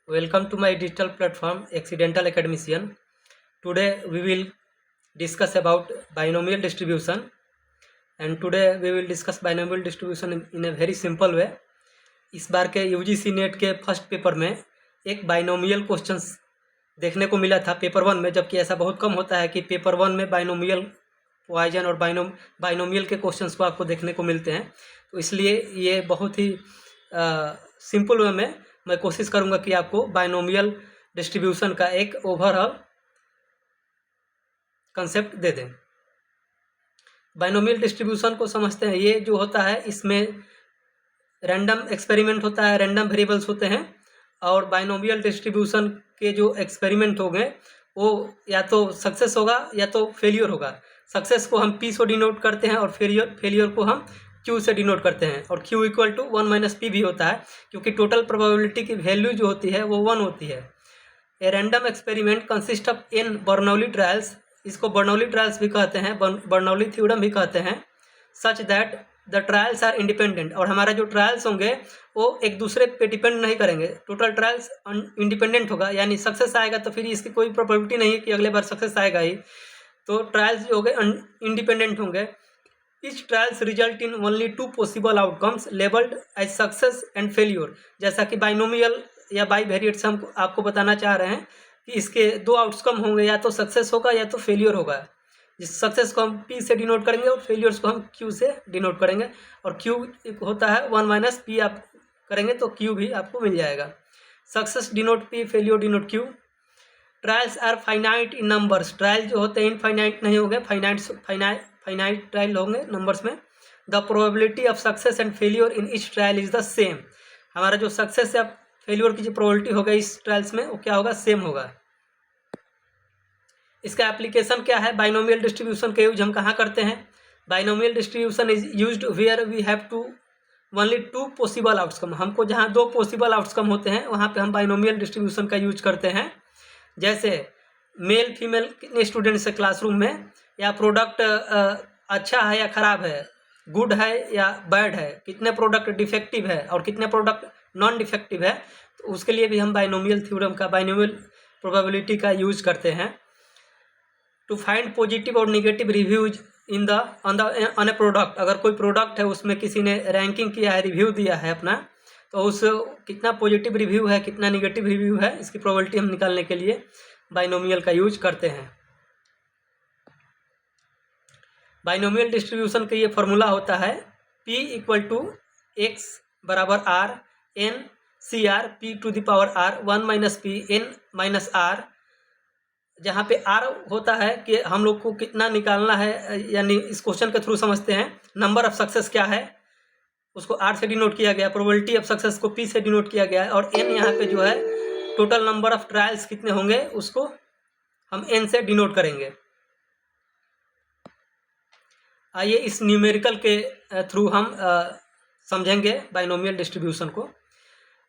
Welcome to my digital platform Accidental Academician. Today we will discuss about binomial distribution, and today we will discuss binomial distribution in a very simple way. इस बार के UGC net के first paper में एक binomial questions देखने को मिला था paper 1 में, जबकि ऐसा बहुत कम होता है कि पेपर 1 में बाइनोमियल पॉइजन और बाइनोमियल के क्वेश्चंस को आपको देखने को मिलते हैं। तो इसलिए ये बहुत ही सिंपल वे में मैं कोशिश करूंगा कि आपको बाइनोमियल डिस्ट्रीब्यूशन का एक ओवरऑल कंसेप्ट दे दें। बाइनोमियल डिस्ट्रीब्यूशन को समझते हैं। ये जो होता है इसमें रैंडम एक्सपेरिमेंट होता है, रैंडम वेरिएबल्स होते हैं, और बाइनोमियल डिस्ट्रीब्यूशन के जो एक्सपेरिमेंट होंगे वो या तो सक्सेस होगा या तो फेलियर होगा। सक्सेस को हम P से डिनोट करते हैं और फेलियर को हम Q से डिनोट करते हैं, और Q equal to 1 minus P भी होता है, क्योंकि टोटल प्रोबेबिलिटी की वैल्यू जो होती है वो 1 होती है। A random experiment consist of n Bernoulli trials, इसको बर्नौली ट्रायल्स भी कहते हैं, बर्नौली थ्योरम भी कहते हैं, such that the trials are independent. और हमारा जो ट्रायल्स होंगे वो एक दूसरे पे डिपेंड नहीं करेंगे, टोटल ट्रायल्स इंडिपेंडेंट होगा, यानी सक्सेस आएगा तो फिर इसकी कोई प्रोबेबिलिटी नहीं है कि अगले बार सक्सेस आएगा ही। तो ट्रायल्स जो होंगे इंडिपेंडेंट होंगे। Each trials result in only 2 possible outcomes labelled as success and failure. जैसा कि बाइनोमियल या बाईवेरिएट से हम आपको बताना चाह रहे हैं कि इसके 2 आउटकम होंगे, या तो सक्सेस होगा या तो फेल्यूर होगा। जिस सक्सेस को हम P से डिनोट करेंगे और फेल्यूर्स को हम Q से डिनोट करेंगे, और Q होता है 1 माइनस P, आप करेंगे तो Q भी आपको मिल जाएगा। Success denote P, failure denote Q। Trials are finite in numbers, trial जो होते हैं इनफाइनाइट नहीं होंगे, फाइनाइट ट्रायल होंगे नंबर्स में। The probability of success and failure in each trial is the same. हमारा जो सक्सेस या फेल्यूर की जो प्रोबेबिलिटी होगा इस ट्रायल्स में वो क्या होगा, सेम होगा। इसका एप्लीकेशन क्या है? बाइनोमियल डिस्ट्रीब्यूशन का यूज हम कहाँ करते हैं? Binomial distribution is used where we have to only 2 possible outcome. हमको जहाँ 2 पॉसिबल आउटकम होते हैं वहाँ पे हम बाइनोमियल डिस्ट्रीब्यूशन का यूज करते हैं। जैसे मेल फीमेल कितने स्टूडेंट्स है क्लासरूम में, या प्रोडक्ट अच्छा है या ख़राब है, गुड है या बैड है, कितने प्रोडक्ट डिफेक्टिव है और कितने प्रोडक्ट नॉन डिफेक्टिव है, तो उसके लिए भी हम बाइनोमियल थ्योरम का, बाइनोमियल प्रोबेबिलिटी का यूज करते हैं। टू फाइंड पॉजिटिव और negative reviews in the on A product. अगर कोई प्रोडक्ट है उसमें किसी ने रैंकिंग किया है, रिव्यू दिया है अपना, तो उस कितना पॉजिटिव रिव्यू है कितना निगेटिव रिव्यू है, इसकी प्रोबेबिलिटी हम निकालने के लिए बाइनोमियल का यूज करते हैं। बाइनोमियल डिस्ट्रीब्यूशन का ये फॉर्मूला होता है P इक्वल टू एक्स बराबर R n CR P to the power R 1 minus P n minus R, जहाँ पे R होता है कि हम लोग को कितना निकालना है, यानी इस क्वेश्चन के थ्रू समझते हैं। नंबर ऑफ सक्सेस क्या है उसको R से डिनोट किया गया, प्रोबेबिलिटी ऑफ सक्सेस को P से डिनोट किया गया है, और n यहाँ पे जो है टोटल नंबर ऑफ ट्रायल्स कितने होंगे उसको हम n से डिनोट करेंगे। आइए इस न्यूमेरिकल के थ्रू हम समझेंगे बाइनोमियल डिस्ट्रीब्यूशन को।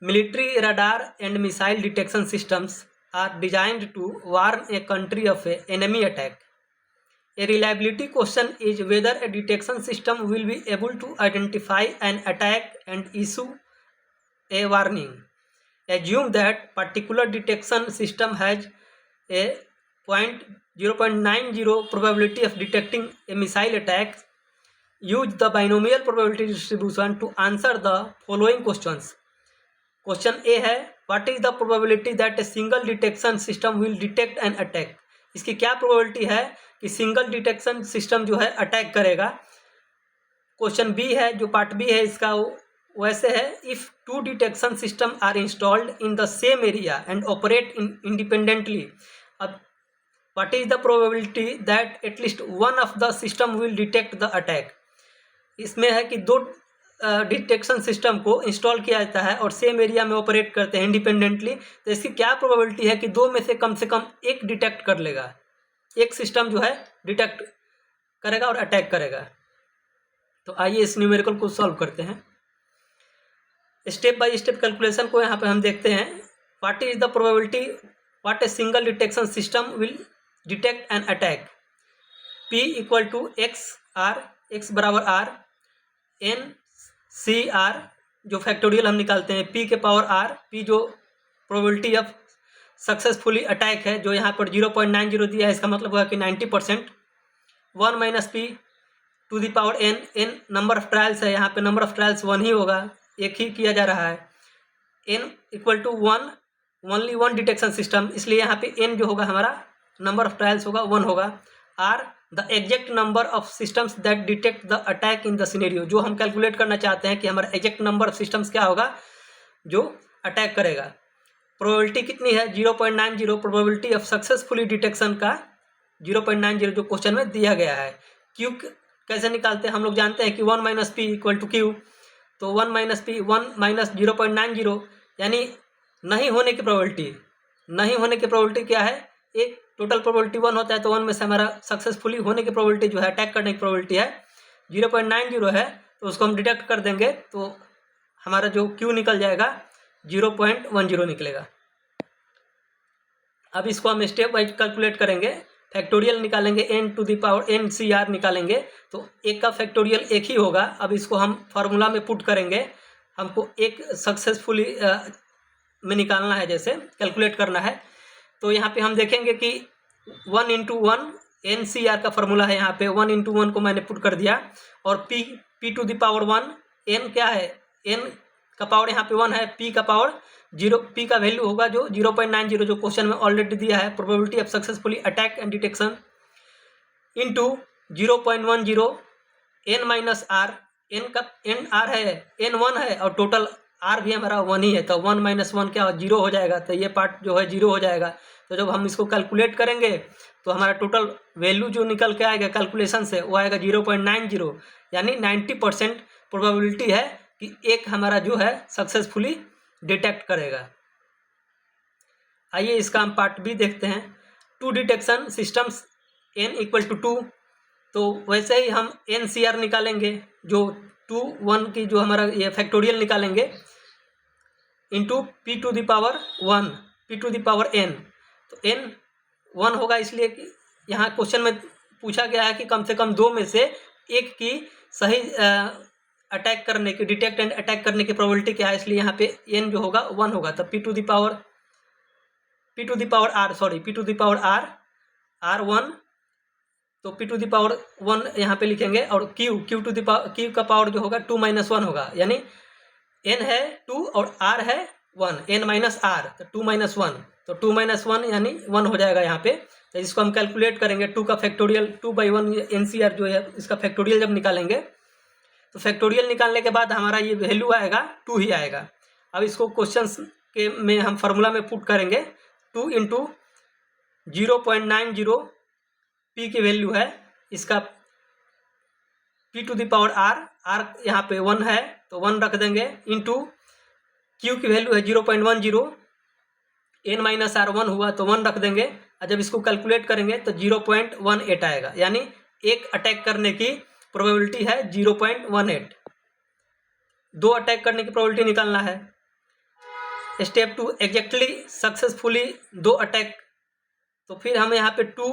Military radar and missile detection systems are designed to warn a country of an enemy attack. A reliability question is whether a detection system will be able to identify an attack and issue a warning. Assume that particular detection system has a 0.90 probability of detecting a missile attack. Use the binomial probability distribution to answer the following questions. Question A है, what is the probability that a single detection system will detect an attack. इसकी क्या probability है कि single detection system जो है attack करेगा। Question B है, जो पार्ट बी है इसका वैसे है, if 2 detection system are installed in the same area and operate independently. अब what is the probability that at least one of the system will detect the attack. इसमें है कि 2 डिटेक्शन सिस्टम को इंस्टॉल किया जाता है और सेम एरिया में ऑपरेट करते हैं इंडिपेंडेंटली, तो इसकी क्या प्रोबेबिलिटी है कि 2 में से कम एक डिटेक्ट कर लेगा, एक सिस्टम जो है डिटेक्ट करेगा और अटैक करेगा। तो आइए इस न्यूमेरिकल को सॉल्व करते हैं। स्टेप बाय स्टेप कैलकुलेशन को यहाँ पे हम देखते हैं। What is the probability what a single detection system will detect an attack. P equal to x R, x बराबर R n CR, जो फैक्टोरियल हम निकालते हैं P के पावर R, P जो प्रोबेबिलिटी ऑफ सक्सेसफुली अटैक है जो यहाँ पर 0.90 दिया है, इसका मतलब हुआ कि 90%। 1 minus p to the power n, n number of trials है, यहाँ पे नंबर ऑफ ट्रायल्स 1 ही होगा, एक ही किया जा रहा है। N equal to 1, only 1 detection system, इसलिए यहाँ पे एन जो होगा हमारा नंबर ऑफ ट्रायल्स होगा 1 होगा। Are the exact number of systems that detect the attack in the scenario, जो हम कैलकुलेट करना चाहते हैं कि हमारा एग्जैक्ट नंबर ऑफ सिस्टम्स क्या होगा जो अटैक करेगा। प्रोबेबिलिटी कितनी है 0.90, प्रोबेबिलिटी ऑफ सक्सेसफुली डिटेक्शन का 0.90 जो क्वेश्चन में दिया गया है। क्यू कैसे निकालते हैं, हम लोग जानते हैं कि 1 minus p equal to q, तो 1 माइनस पी 1 माइनस 0.90 यानी नहीं होने की प्रोबेबिलिटी, नहीं होने की प्रोबेबिलिटी क्या है, एक टोटल प्रोबेबिलिटी 1 होता है तो 1 में से हमारा सक्सेसफुली होने की प्रोबेबिलिटी जो है अटैक करने की प्रोबेबिलिटी है 0.90 है, तो उसको हम डिडक्ट कर देंगे तो हमारा जो क्यू निकल जाएगा 0.10 निकलेगा। अब इसको हम स्टेप वाइज कैलकुलेट करेंगे, फैक्टोरियल निकालेंगे, n to the power NCR निकालेंगे तो एक का फैक्टोरियल एक ही होगा। अब इसको हम फार्मूला में पुट करेंगे, हमको एक सक्सेसफुली में निकालना है, जैसे कैलकुलेट करना है, तो यहाँ पे हम देखेंगे कि 1 इंटू 1 NCR का फार्मूला है, यहाँ पे 1 इंटू 1 को मैंने पुट कर दिया, और P to the power 1, n क्या है, n का पावर यहाँ पे 1 है, P का पावर 0, P का वैल्यू होगा जो 0.90 जो क्वेश्चन में ऑलरेडी दिया है, probability of successfully attack and detection into 0.10 n minus r, n का n r है, n 1 है और टोटल r भी हमारा 1 ही है, तो 1 माइनस 1 क्या 0 हो जाएगा, तो ये पार्ट जो है 0 हो जाएगा। तो जब हम इसको कैलकुलेट करेंगे तो हमारा टोटल वैल्यू जो निकल के आएगा कैलकुलेशन से वो आएगा 0.90, यानी 90% प्रोबेबिलिटी है कि एक हमारा जो है सक्सेसफुली डिटेक्ट करेगा। आइए इसका हम पार्ट बी देखते हैं। 2 detection systems n equal to 2, तो वैसे ही हम NCR निकालेंगे, जो 2 1 की जो हमारा ये फैक्टोरियल निकालेंगे into P to the power 1, P to the power n, तो n 1 होगा, इसलिए कि यहाँ क्वेश्चन में पूछा गया है कि कम से कम 2 में से एक की सही अटैक करने की, डिटेक्ट एंड अटैक करने की प्रोबेबिलिटी क्या है, इसलिए यहाँ पे n जो होगा 1 होगा। तो P to the power r r1, तो P टू दी पावर 1 यहाँ पे लिखेंगे, और Q to the power, Q का पावर जो होगा 2 माइनस 1 होगा, यानी n है 2 और r है 1, n माइनस r, तो 2 माइनस 1, तो 2 माइनस 1 यानी 1 हो जाएगा यहाँ पे। तो इसको हम कैलकुलेट करेंगे, 2 का फैक्टोरियल 2/1 NCR जो है इसका फैक्टोरियल जब निकालेंगे तो फैक्टोरियल निकालने के बाद हमारा ये वैल्यू आएगा 2 ही आएगा। अब इसको क्वेश्चन के में हम फार्मूला में पुट करेंगे, 2 इंटू 0.90 P की वैल्यू है, इसका P to the power r यहाँ पे 1 है तो 1 रख देंगे, इंटू Q की वैल्यू है 0.10, n माइनस r 1 हुआ तो 1 रख देंगे, और जब इसको कैलकुलेट करेंगे तो 0.18 आएगा, यानी एक अटैक करने की प्रोबेबिलिटी है 0.18। 2 अटैक करने की प्रोबेबिलिटी निकालना है। स्टेप 2 एग्जैक्टली सक्सेसफुली 2 अटैक, तो फिर हम यहाँ पे 2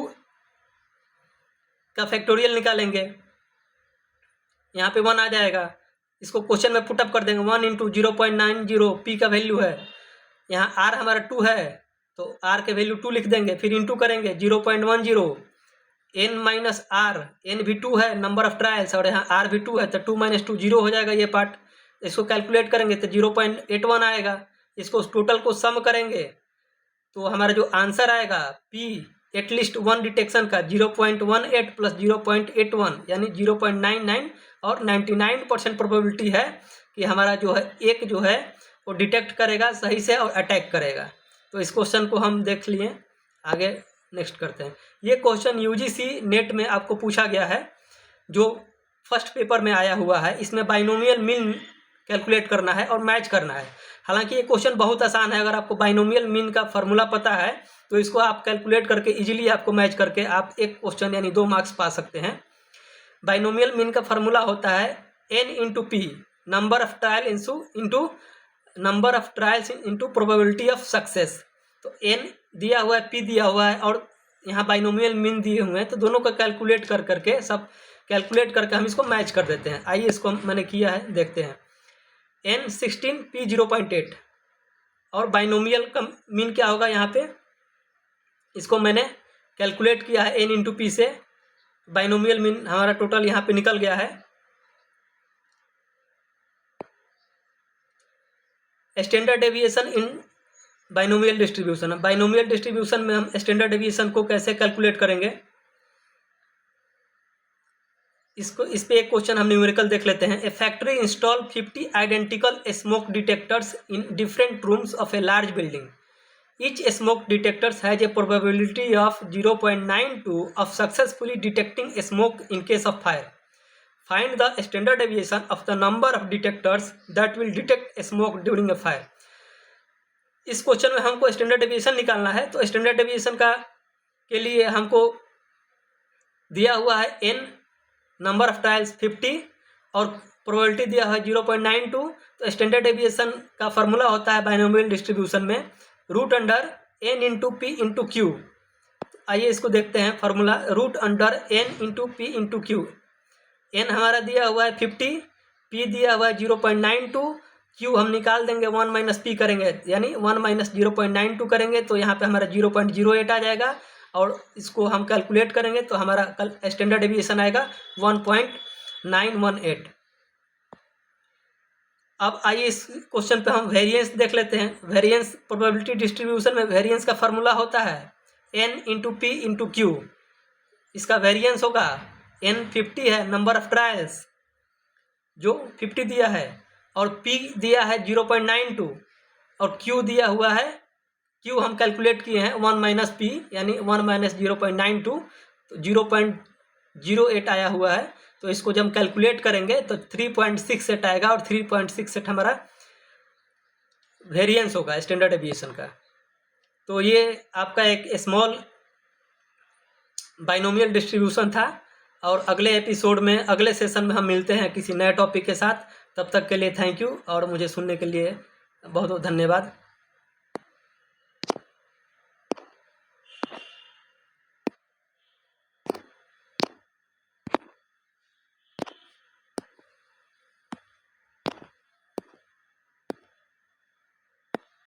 का फैक्टोरियल निकालेंगे, यहाँ पे 1 आ जाएगा, इसको क्वेश्चन में पुटअप कर देंगे, 1 इंटू 0.90 P का वैल्यू है, यहाँ r हमारा 2 है तो r के वैल्यू 2 लिख देंगे, फिर इंटू करेंगे 0.10 n माइनस r, n भी 2 है नंबर ऑफ ट्रायल्स, और यहाँ r भी 2 है, तो 2 माइनस 2 0 हो जाएगा ये पार्ट। इसको कैलकुलेट करेंगे तो 0.81 आएगा, इसको टोटल को सम करेंगे तो हमारा जो आंसर आएगा P एटलीस्ट 1 डिटेक्शन का 0.18 प्लस 0.81 यानी 0.99, और 99% प्रोबेबिलिटी है कि हमारा जो है एक जो है वो डिटेक्ट करेगा सही से और अटैक करेगा। तो इस क्वेश्चन को हम देख लिए, आगे नेक्स्ट करते हैं। ये क्वेश्चन UGC नेट में आपको पूछा गया है, जो फर्स्ट पेपर में आया हुआ है। इसमें बाइनोमियल मीन कैलकुलेट करना है और मैच करना है। हालांकि ये क्वेश्चन बहुत आसान है, अगर आपको बाइनोमियल मीन का फार्मूला पता है तो इसको आप कैलकुलेट करके इजीली आपको मैच करके आप एक क्वेश्चन यानी 2 मार्क्स पा सकते हैं। बाइनोमियल मीन का फार्मूला होता है n into P, number of trial into number of trials into probability of success. तो n दिया हुआ है, p दिया हुआ है, और यहाँ बाइनोमियल मीन दिए हुए हैं, तो दोनों का कैलकुलेट कर करके सब कैलकुलेट करके हम इसको मैच कर देते हैं। आइए इसको मैंने किया है, देखते हैं। n 16 p 0.8, और बाइनोमियल का मीन क्या होगा यहाँ पे, इसको मैंने कैलकुलेट किया है n इंटू पी से, बाइनोमियल मीन हमारा टोटल यहाँ पे निकल गया है। स्टैंडर्ड डेविएशन इन बाइनोमियल डिस्ट्रीब्यूशन, बाइनोमियल डिस्ट्रीब्यूशन में हम स्टैंडर्ड डेविएशन को कैसे कैलकुलेट करेंगे, इस पे एक क्वेश्चन हम न्यूमेरिकल देख लेते हैं। A factory install 50 identical smoke detectors in different rooms of a large building. Each smoke detectors has a probability of 0.92 of successfully detecting smoke in case of fire. Find the standard deviation of the number of detectors that will detect smoke during a fire. इस question में हमको standard deviation निकालना है, तो standard deviation के लिए हमको दिया हुआ है n, नंबर ऑफ ट्रायल्स 50 और प्रोबेबिलिटी दिया है 0.92। तो स्टैंडर्ड डेविएशन का फॉर्मूला होता है बाइनोमियल डिस्ट्रीब्यूशन में root under n into p into q. आइए इसको देखते हैं formula, root under n into p into q. n हमारा दिया हुआ है 50, p दिया हुआ है 0.92, q हम निकाल देंगे 1 माइनस पी करेंगे, यानी 1 माइनस 0.92 करेंगे तो यहाँ पे हमारा 0.08 आ जाएगा, और इसको हम कैलकुलेट करेंगे तो हमारा कल स्टैंडर्ड डेविएशन आएगा 1.918। अब आइए इस क्वेश्चन पे हम वेरिएंस देख लेते हैं। वेरिएंस प्रोबेबिलिटी डिस्ट्रीब्यूशन में वेरिएंस का फार्मूला होता है n into p into Q. इसका वेरिएंस होगा n 50 है, नंबर ऑफ ट्रायल्स जो 50 दिया है, और p दिया है 0.92 और q दिया हुआ है, q हम कैलकुलेट किए हैं 1 माइनस पी यानी 1 माइनस 0.92, तो 0.08 आया हुआ है। तो इसको जब हम कैलकुलेट करेंगे तो 3.68 आएगा, और 3.68 हमारा वेरिएंस होगा स्टैंडर्ड डेविएशन का। तो ये आपका एक स्मॉल बाइनोमियल डिस्ट्रीब्यूशन था, और अगले एपिसोड में, अगले सेशन में हम मिलते हैं किसी नए टॉपिक के साथ। तब तक के लिए थैंक यू, और मुझे सुनने के लिए बहुत बहुत धन्यवाद।